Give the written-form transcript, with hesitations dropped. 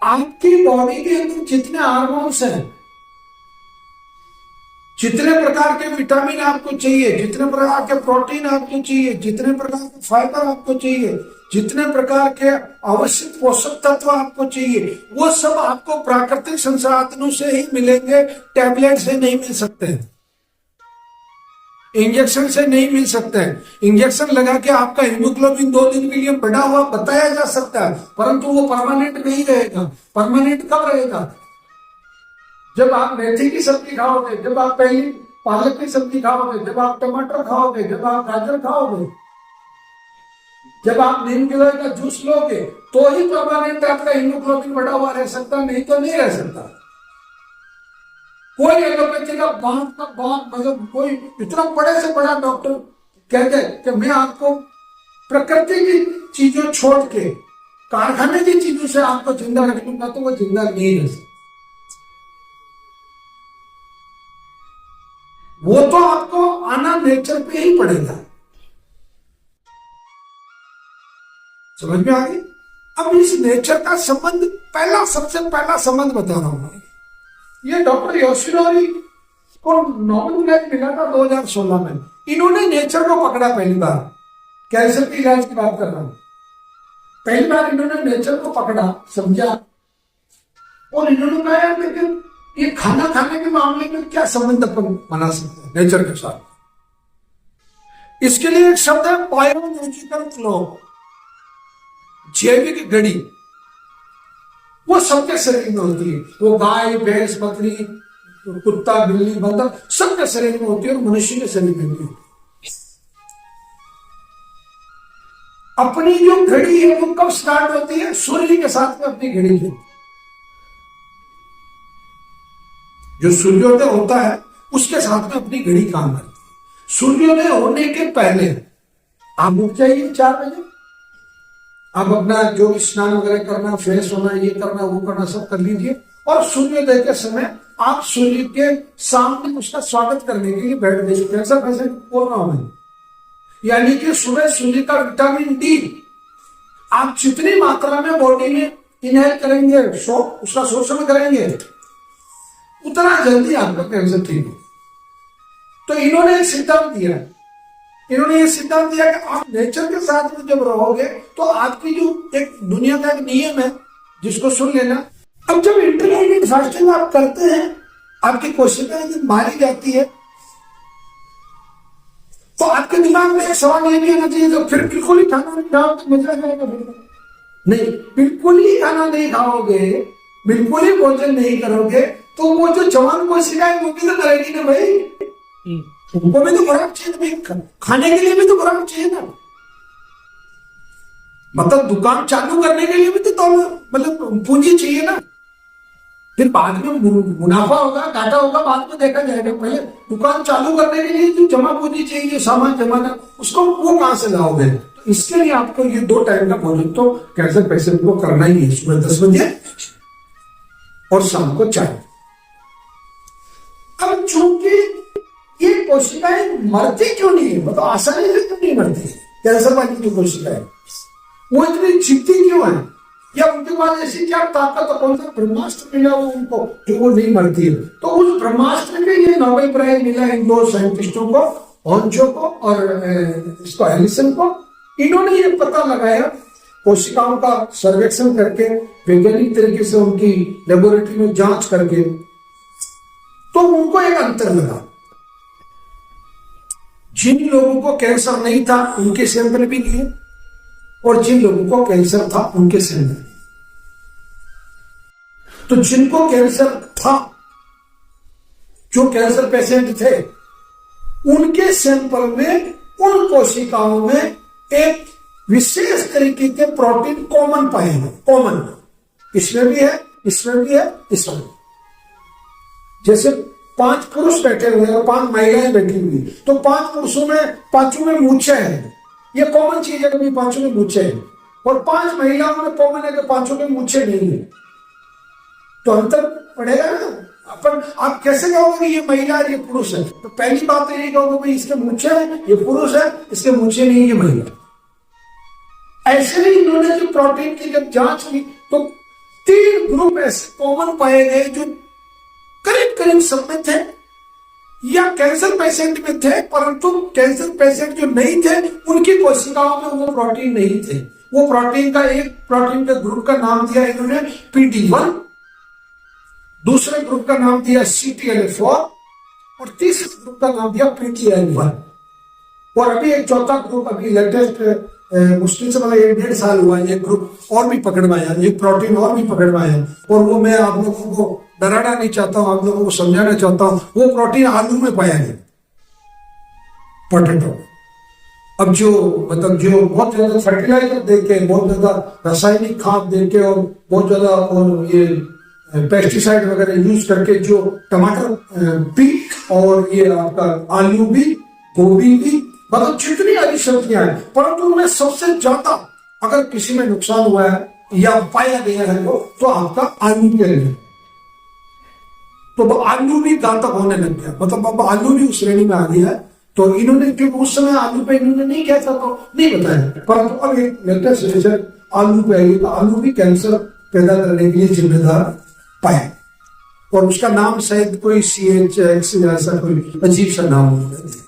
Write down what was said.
आपकी बॉडी के अंदर जितने हार्मोन्स हैं, जितने प्रकार के विटामिन आपको चाहिए, जितने प्रकार के प्रोटीन आपको चाहिए, जितने प्रकार के फाइबर आपको चाहिए, जितने प्रकार के आवश्यक पोषक तत्व आपको चाहिए, वो सब आपको प्राकृतिक संसाधनों से ही मिलेंगे। टैबलेट से नहीं मिल सकते हैं, इंजेक्शन से नहीं मिल सकते हैं। इंजेक्शन लगा के आपका हीमोग्लोबिन 2 दिन के लिए बढ़ा हुआ बताया जा सकता है, परंतु वो परमानेंट नहीं रहेगा। परमानेंट कब रहेगा? जब आप मेथी की सब्जी खाओगे, जब आप पहली पालक की सब्जी खाओगे, जब आप टमाटर खाओगे, जब आप गाजर खाओगे, जब आप नीम गिलोय का जूस लोगे, तो ही परमानेंट आपका हीमोग्लोबिन बढ़ा हुआ रह सकता, नहीं तो नहीं रह सकता। कोई एलोपैथी का बहुत मतलब कोई इतना बड़े से बड़ा डॉक्टर कहते हैं कि मैं आपको प्रकृति की चीजों छोड़ के कारखाने की चीजों से आपको जिंदा रख लूंगा, तो वो जिंदा नहीं रह सकता। वो तो आपको आना नेचर पे ही पड़ेगा। समझ में आ गई? अब इस नेचर का संबंध सबसे पहला संबंध बता रहा हूं। ये डॉक्टर योशिनोरी को नोबेल प्राइज मिला था 2016 में। इन्होंने नेचर को पकड़ा पहली बार, कैंसर के इलाज की बात कर रहा हूं। पहली बार इन्होंने नेचर को पकड़ा, समझा, और इन्होंने कहा यार लेकिन ये खाना खाने के मामले में क्या संबंध अपन बना सकते हैं नेचर के साथ? इसके लिए एक शब्द है बायोलॉजिकल क्लॉक, जैविक घड़ी। वो सबके शरीर में होती है। वो गाय, भैंस, बकरी, कुत्ता, बिल्ली, बंदर सबके शरीर में होती है, और मनुष्य के शरीर में भी होती है। अपनी जो घड़ी है वो कब स्टार्ट होती है? सूर्य के साथ में अपनी घड़ी है। जो सूर्योदय होता है उसके साथ में अपनी घड़ी काम करती है। सूर्योदय होने के पहले आप उठ जाइए 4 बजे, आप अपना जो भी स्नान वगैरह करना, फ्रेश होना, ये करना, वो करना, सब कर लीजिए, और सूर्योदय के समय आप सूर्य के सामने उसका स्वागत करने के लिए बैठ जाइए। कैसा कैसे बोल रहा हूं मैं? यानी कि सुबह सूर्य का विटामिन डी आप जितनी मात्रा में बॉडी में इनहेल करेंगे, उसका शोषण करेंगे, उतना जल्दी आपका कैंसर ठीक हो। तो इन्होंने एक सिद्धांत दिया, इन्होंने ये सिद्धांत दिया कि आप नेचर के साथ में जब रहोगे तो आपकी जो एक दुनिया का एक नियम है जिसको सुन लेना। अब जब इंटरमिटेंट फास्टिंग आप करते हैं, आपकी कोशिकाएं जब मारी जाती है, तो आपके दिमाग में एक सवाल ये भी आना चाहिए तो फिर बिल्कुल ही खाना नहीं खाओ तो मजा जाएगा? नहीं, बिल्कुल ही खाना नहीं खाओगे, बिल्कुल ही भोजन नहीं करोगे, तो वो जो जवान कोशिकाएं वो भी तो करेगी ना भाई। उनको भी तो खुराक चाहिए भाई, खाने के लिए भी तो खुराक चाहिए ना। मतलब दुकान चालू करने के लिए भी तो मतलब पूंजी चाहिए ना। फिर बाद में मुनाफा होगा, घाटा होगा, बाद में देखा जाएगा। पहले दुकान चालू करने के लिए जो जमा पूंजी चाहिए, सामान जमाना, उसको वो कहां से लाओगे? तो इसके लिए आपको ये 2 टाइम का भोजन तो कैंसर पेशेंट को करना ही है। सुबह 10 बजे और शाम को 4। अब चूंकि ये कोशिकाएं मरती क्यों नहीं है, मतलब आसानी से क्यों नहीं मरती कैंसर वाली जो कोशिकाएं, वो इतनी जीती क्यों है, या उनके पास ऐसी क्या ताकत और कौन सा ब्रह्मास्त्र मिला वो उनको जो वो नहीं मरती है? तो उस ब्रह्मास्त्र के लिए नोबेल प्राइज मिला इन 2 साइंटिस्टों को, हॉन्चो को और इसको एलिसन को। इन्होंने ये पता लगाया कोशिकाओं का सर्वेक्षण करके, वैज्ञानिक तरीके से उनकी लेबोरेटरी में जांच करके, तो उनको एक अंतर लगा। जिन लोगों को कैंसर नहीं था उनके सैंपल भी लिए, और जिन लोगों को कैंसर था उनके सैंपल। तो जिनको कैंसर था, जो कैंसर पेशेंट थे, उनके सैंपल में उन कोशिकाओं में एक विशेष तरीके के प्रोटीन कॉमन पाए गए। कॉमन इसमें भी है, इसमें भी है, इसमें भी। जैसे 5 पुरुष बैठे हुए हैं और 5 महिलाएं बैठी हुई, तो 5 पुरुषों में 5 में मूछें हैं, ये कॉमन चीज है कि 5 में मूछें हैं, और 5 महिलाओं में कॉमन है कि 5 में मूछें नहीं है। तो अंतर पड़ेगा ना। अपन आप कैसे कहोगे ये महिला है, ये पुरुष है? तो पहली बात तो यही कहोगे भाई इसके मूछें है, ये पुरुष है, इसके मूछें नहीं, ये महिला। ऐसे ही इन्होंने जो प्रोटीन की जब जांच की तो 3 ग्रुप ऐसे कॉमन पाए गए जो करीब करीब सब में थे या कैंसर पेशेंट में थे, परंतु कैंसर पेशेंट जो नहीं थे उनकी कोशिकाओं में वो प्रोटीन नहीं थे। वो प्रोटीन का एक प्रोटीन के ग्रुप का नाम दिया इन्होंने PD1, दूसरे ग्रुप का नाम दिया CTLA4 और तीसरे ग्रुप का नाम दिया PTL1। और अभी एक चौथा ग्रुप अभी लेटेस्ट मुश्किल से मतलब 1.5 साल हुआ है, एक ग्रुप और भी पकड़ में आया, एक प्रोटीन और भी पकड़ में आया। और वो मैं आप लोगों को डराना नहीं चाहता हूं, आप लोगों को समझाना चाहता हूं। वो प्रोटीन आलू में पाया गया, पोटैटो। अब जो मतलब जो बहुत ज्यादा फर्टिलाइजर देके, बहुत ज्यादा रासायनिक खाद देके और बहुत ज्यादा और ये पेस्टिसाइड वगैरह यूज करके जो टमाटर भी और ये आपका आलू भी, गोभी भी, मतलब जितनी हरी सब्जियां हैं, परंतु उनमें सबसे ज्यादा अगर किसी में नुकसान हुआ है या पाया गया है तो आपका आलू के लिए। तो आलू भी घातक होने लग गया, मतलब अब आलू भी उस श्रेणी में आ गया है। तो इन्होंने क्योंकि उस समय आलू पे इन्होंने नहीं किया था तो नहीं बताया, परंतु अब एक लेटेस्ट रिसर्च आलू पे आई तो आलू भी कैंसर पैदा करने के लिए जिम्मेदार पाया और उसका नाम शायद कोई CHX ऐसा कोई अजीब सा नाम होगा।